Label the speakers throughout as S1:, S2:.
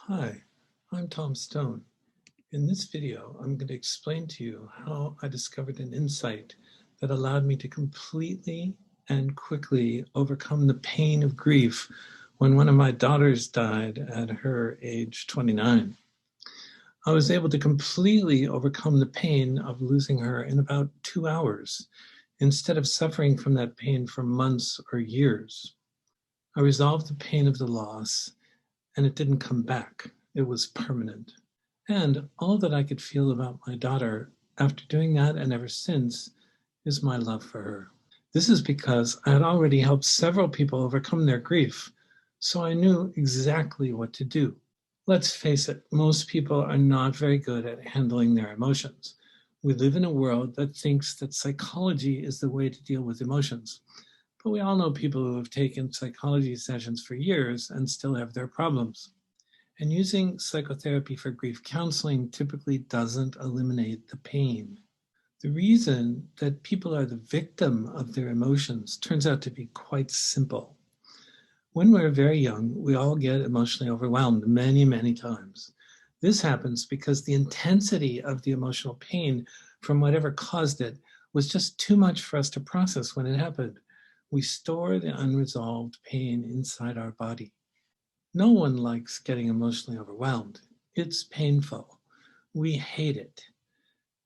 S1: Hi, I'm Tom Stone. In this video, I'm going to explain to you how I discovered an insight that allowed me to completely and quickly overcome the pain of grief when one of my daughters died at her age 29. I was able to completely overcome the pain of losing her in about 2 hours, instead of suffering from that pain for months or years. I resolved the pain of the loss, and it didn't come back. It was permanent. And all that I could feel about my daughter after doing that and ever since is my love for her. This is because I had already helped several people overcome their grief, so I knew exactly what to do. Let's face it, most people are not very good at handling their emotions. We live in a world that thinks that psychology is the way to deal with emotions. But we all know people who have taken psychology sessions for years and still have their problems. And using psychotherapy for grief counseling typically doesn't eliminate the pain. The reason that people are the victim of their emotions turns out to be quite simple. When we're very young, we all get emotionally overwhelmed many, many times. This happens because the intensity of the emotional pain from whatever caused it was just too much for us to process when it happened. We store the unresolved pain inside our body. No one likes getting emotionally overwhelmed. It's painful. We hate it.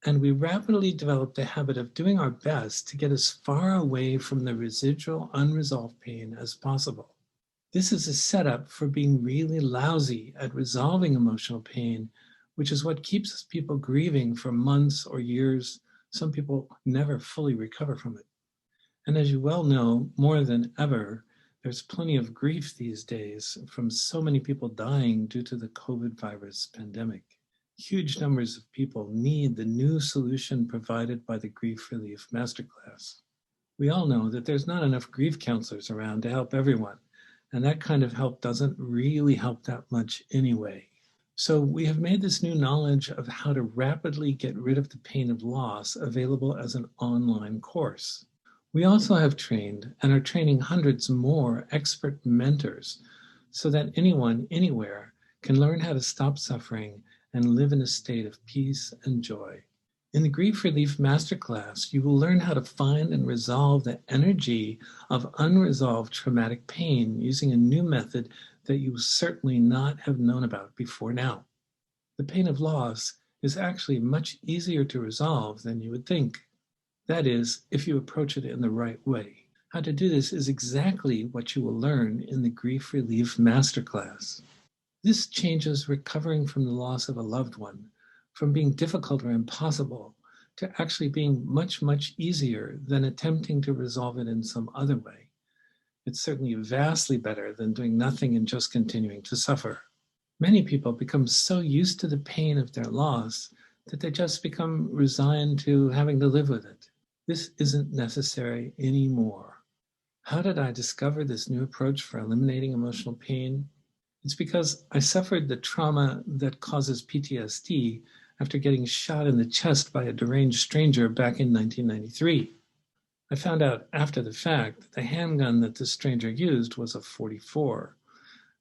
S1: And we rapidly develop the habit of doing our best to get as far away from the residual unresolved pain as possible. This is a setup for being really lousy at resolving emotional pain, which is what keeps people grieving for months or years. Some people never fully recover from it. And as you well know, more than ever, there's plenty of grief these days from so many people dying due to the COVID virus pandemic. Huge numbers of people need the new solution provided by the Grief Relief Masterclass. We all know that there's not enough grief counselors around to help everyone, and that kind of help doesn't really help that much anyway. So we have made this new knowledge of how to rapidly get rid of the pain of loss available as an online course. We also have trained and are training hundreds more expert mentors so that anyone, anywhere, can learn how to stop suffering and live in a state of peace and joy. In the Grief Relief Masterclass, you will learn how to find and resolve the energy of unresolved traumatic pain using a new method that you will certainly not have known about before now. The pain of loss is actually much easier to resolve than you would think. That is, if you approach it in the right way. How to do this is exactly what you will learn in the Grief Relief Masterclass. This changes recovering from the loss of a loved one from being difficult or impossible to actually being much, much easier than attempting to resolve it in some other way. It's certainly vastly better than doing nothing and just continuing to suffer. Many people become so used to the pain of their loss that they just become resigned to having to live with it. This isn't necessary anymore. How did I discover this new approach for eliminating emotional pain? It's because I suffered the trauma that causes PTSD after getting shot in the chest by a deranged stranger back in 1993. I found out after the fact that the handgun that the stranger used was a .44.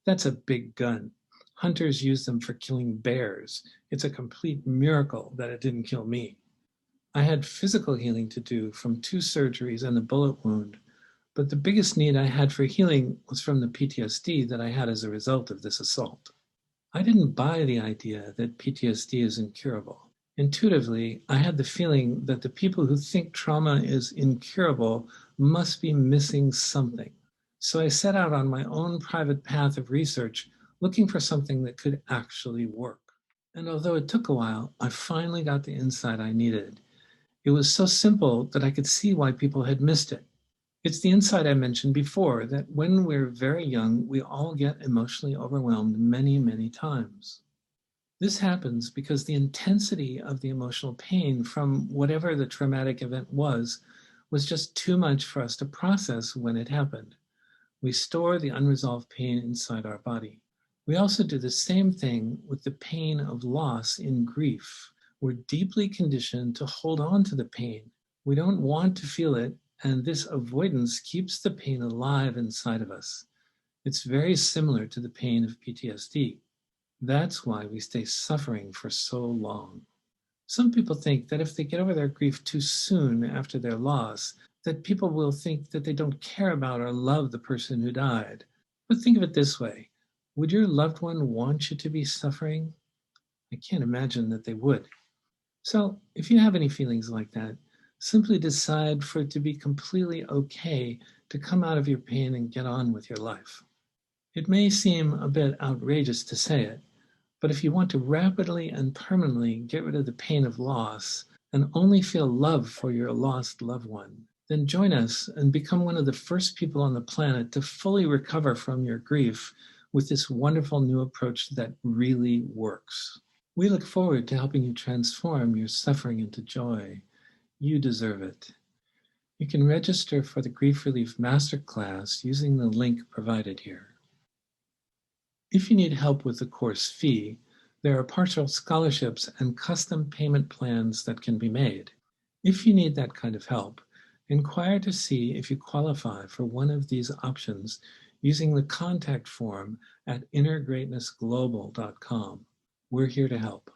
S1: That's a big gun. Hunters use them for killing bears. It's a complete miracle that it didn't kill me. I had physical healing to do from 2 surgeries and a bullet wound, but the biggest need I had for healing was from the PTSD that I had as a result of this assault. I didn't buy the idea that PTSD is incurable. Intuitively, I had the feeling that the people who think trauma is incurable must be missing something. So I set out on my own private path of research, looking for something that could actually work. And although it took a while, I finally got the insight I needed. It was so simple that I could see why people had missed it. It's the insight I mentioned before, that when we're very young, we all get emotionally overwhelmed many, many times. This happens because the intensity of the emotional pain from whatever the traumatic event was just too much for us to process when it happened. We store the unresolved pain inside our body. We also do the same thing with the pain of loss in grief. We're deeply conditioned to hold on to the pain. We don't want to feel it, and this avoidance keeps the pain alive inside of us. It's very similar to the pain of PTSD. That's why we stay suffering for so long. Some people think that if they get over their grief too soon after their loss, that people will think that they don't care about or love the person who died. But think of it this way. Would your loved one want you to be suffering? I can't imagine that they would. So if you have any feelings like that, simply decide for it to be completely okay to come out of your pain and get on with your life. It may seem a bit outrageous to say it, but if you want to rapidly and permanently get rid of the pain of loss and only feel love for your lost loved one, then join us and become one of the first people on the planet to fully recover from your grief with this wonderful new approach that really works. We look forward to helping you transform your suffering into joy. You deserve it. You can register for the Grief Relief Masterclass using the link provided here. If you need help with the course fee, there are partial scholarships and custom payment plans that can be made. If you need that kind of help, inquire to see if you qualify for one of these options using the contact form at innergreatnessglobal.com. We're here to help.